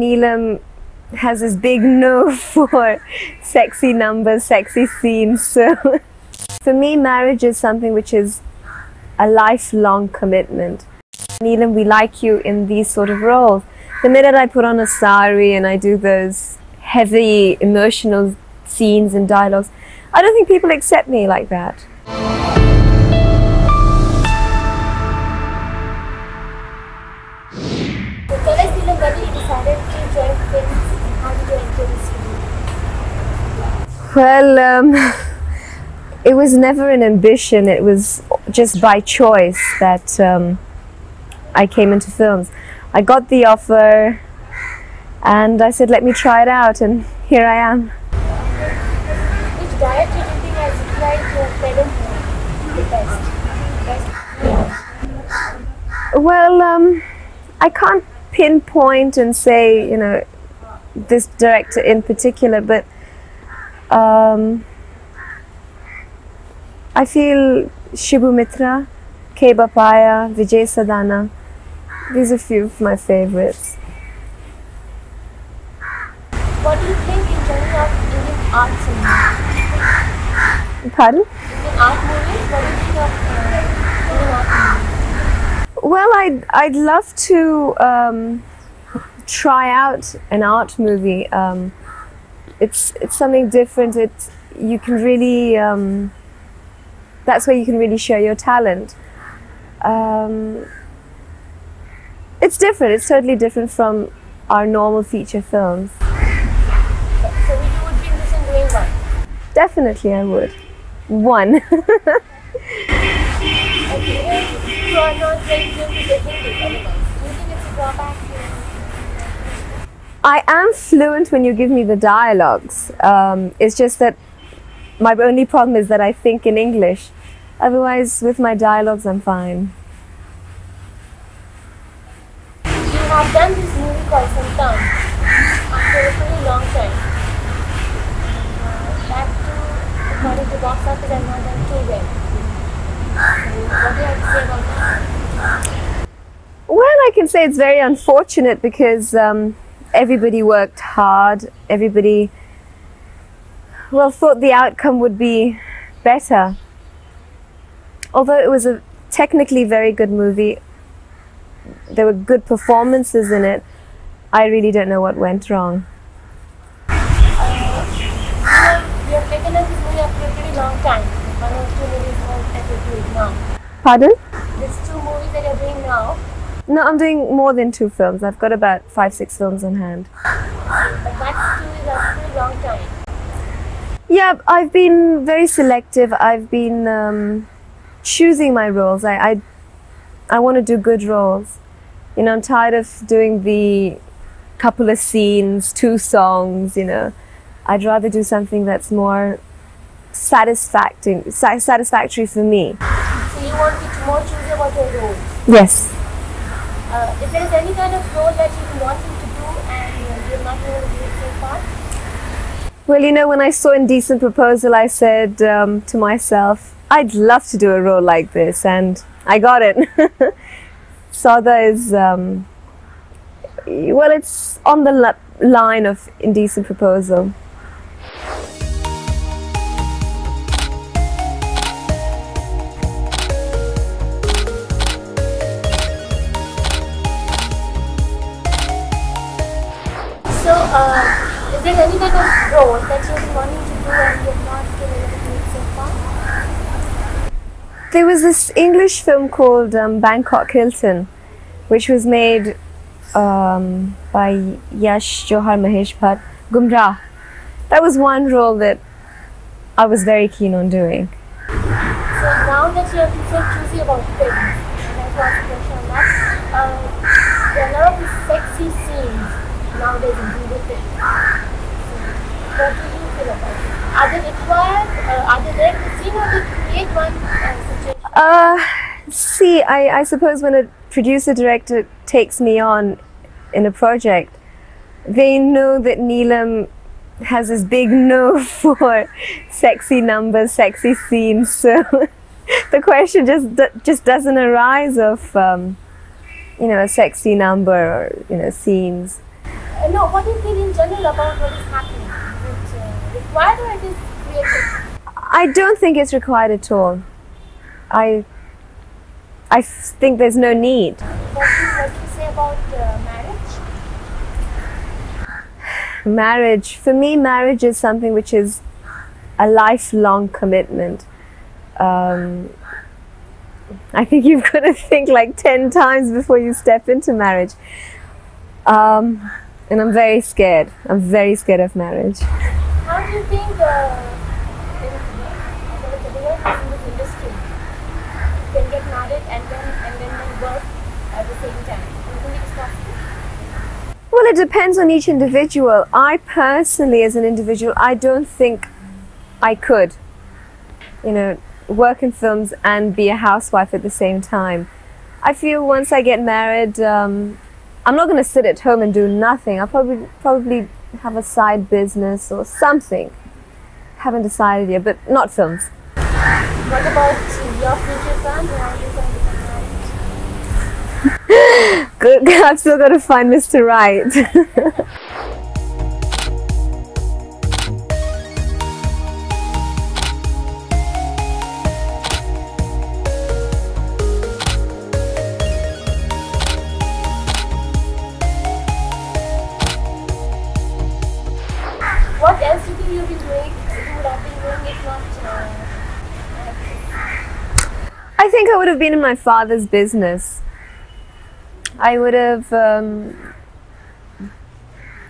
Neelam has this big no for sexy numbers, sexy scenes. So for me, marriage is something which is a lifelong commitment. Neelam, we like you in these sort of roles. The minute I put on a sari and I do those heavy emotional scenes and dialogues, I don't think people accept me like that. So tell us, Neelam, when you decided to join films and how did you enter this field? Well, it was never an ambition. It was just by choice that I came into films. I got the offer and I said, let me try it out, and here I am. Which diet do you think has replied your parents the best? Well, I can't pinpoint and say, you know, this director in particular, but I feel Shibu Mitra, K. Bapaya, Vijay Sadhana, these are a few of my favorites. What do you think in general of Indian art cinema? Pardon? Indian art movies? What do you think of Indian art movies? Well, I'd love to try out an art movie. It's something different. You can really that's where you can really show your talent. It's different. It's totally different from our normal feature films. So you would be interested in doing one? Definitely, I would. One. Okay, you are not very good with the Hindi otherwise. Do you think it's a drawback? I am fluent when you give me the dialogues. It's just that my only problem is that I think in English. Otherwise, with my dialogues, I'm fine. You have done this movie called Santan after a pretty long time. That too, according to box office, and not done too well. So what do you have to say about that? Well, I can say it's very unfortunate because everybody worked hard. Everybody, well, thought the outcome would be better. Although it was a technically very good movie, there were good performances in it, I really don't know what went wrong. You have taken up this movie after a pretty long time. One or two movies more that you're doing now. Pardon? These two movies that you're doing now, No, I'm doing more than 2 films. I've got about 5-6 films on hand. but that's two is a pretty long time. Yeah, I've been very selective. I've been choosing my roles. I want to do good roles. You know, I'm tired of doing the couple of scenes, 2 songs, you know. I'd rather do something that's more satisfactory for me. So you want to be more choosy about your roles. Yes. If there is any kind of role that you've been wanting to do and you're not able to do it so far? Well, you know, when I saw Indecent Proposal, I said to myself, I'd love to do a role like this, and I got it. Sada is, well, it's on the line of Indecent Proposal. So, is there any kind of role that you've been wanting to do and you've not been able to do it so far? There was this English film called Bangkok Hilton, which was made by Yash Johar Mahesh Bhatt, Gumrah. That was one role that I was very keen on doing. So now that you have been so choosy about films, and I have to ask a question on that, there are a lot of these sexy scenes nowadays in Bollywood films. So what do you feel about it? Are they required? Are they there to see, or they create one situation? See, I suppose when a producer-director takes me on in a project, they know that Neelam has this big no for sexy numbers, sexy scenes. So the question just doesn't arise of you know, a sexy number or, you know, scenes. No, what do you think in general about what is happening? Is it required or it is created? I don't think it's required at all. I think there's no need. What do you say about marriage? Marriage, for me, marriage is something which is a lifelong commitment. I think you've got to think like 10 times before you step into marriage. And I'm very scared. I'm very scared of marriage. How do you think the women in this industry can get married and then work at the same time? Do you think it is possible? Well, it depends on each individual. I personally, as an individual, I don't think I could, work in films and be a housewife at the same time. I feel once I get married, I'm not going to sit at home and do nothing. I'll probably have a side business or something. Haven't decided yet, but not films. What about your future plans? How are you going to get married? Good. I've still got to find Mr. Right. What else do you think you've been doing? You would have been doing if not I think I would have been in my father's business. I would have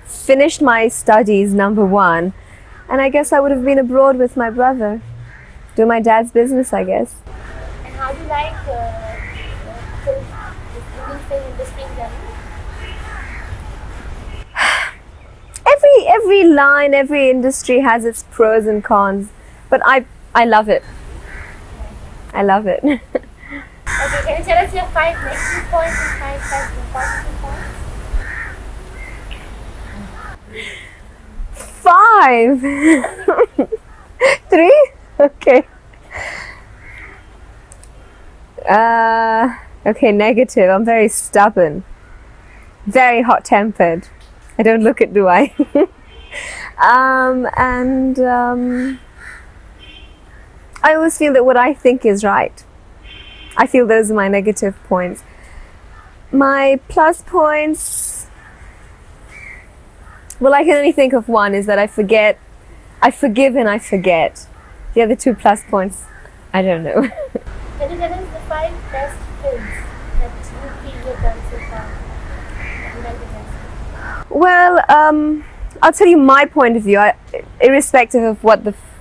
finished my studies, number one, and I guess I would have been abroad with my brother, doing my dad's business, I guess. And how do you like the Indian film industry in general? Every line, every industry has its pros and cons, but I love it. I love it. Okay, can you tell us your 5 negative points and 5 positive points? 5. 3? Okay. Okay, negative. I'm very stubborn. Very hot-tempered. I don't look it, do I? I always feel that what I think is right. I feel those are my negative points. My plus points, well, I can only think of one, is that I forgive and I forget. The other 2 plus points, I don't know. Can you tell us the 5 best films that you feel you've done so far? Well, I'll tell you my point of view, irrespective of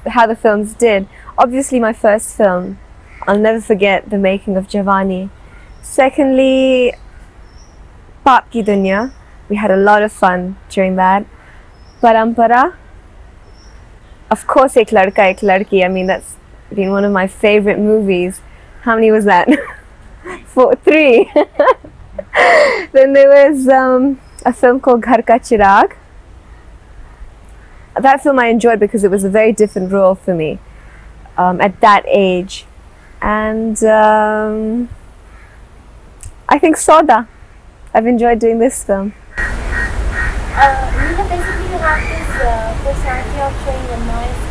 how the films did. Obviously, my first film, I'll never forget the making of Jawani. Secondly, Paap Ki Dunya. We had a lot of fun during that. Parampara. Of course, Ek Ladka Ek Ladki. I mean, that's been one of my favorite movies. How many was that? 3. Then there was a film called Ghar Ka Chirag. That film I enjoyed because it was a very different role for me at that age. And I think Soda. I've enjoyed doing this film. Neelam, basically you have this personality of showing a nice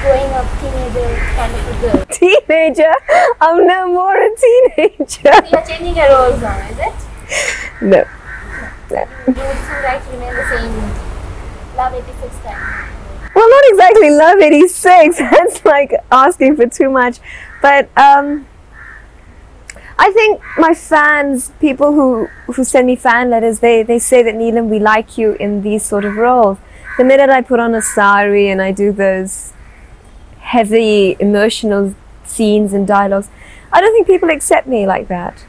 growing up teenager kind of a girl. Teenager? I'm no more a teenager. So you're changing your roles now, is it? No. You would still like to remain the same Love 86 time. Well, not exactly Love 86. That's like asking for too much. But I think my fans, people who send me fan letters, they say that, Neelam, we like you in these sort of roles. The minute I put on a sari and I do those heavy emotional scenes and dialogues, I don't think people accept me like that.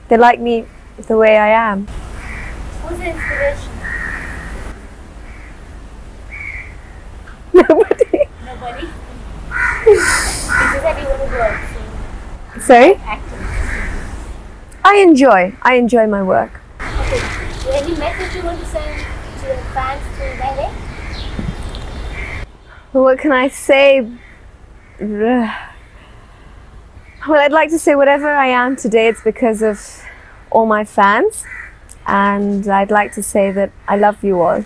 They like me the way I am. Who's the inspiration? Nobody. Nobody? You said you want to work, so Sorry? acting. I enjoy my work. Okay. Any message you want to send to your fans through Lehren? What can I say? Well, I'd like to say whatever I am today, it's because of all my fans. And I'd like to say that I love you all.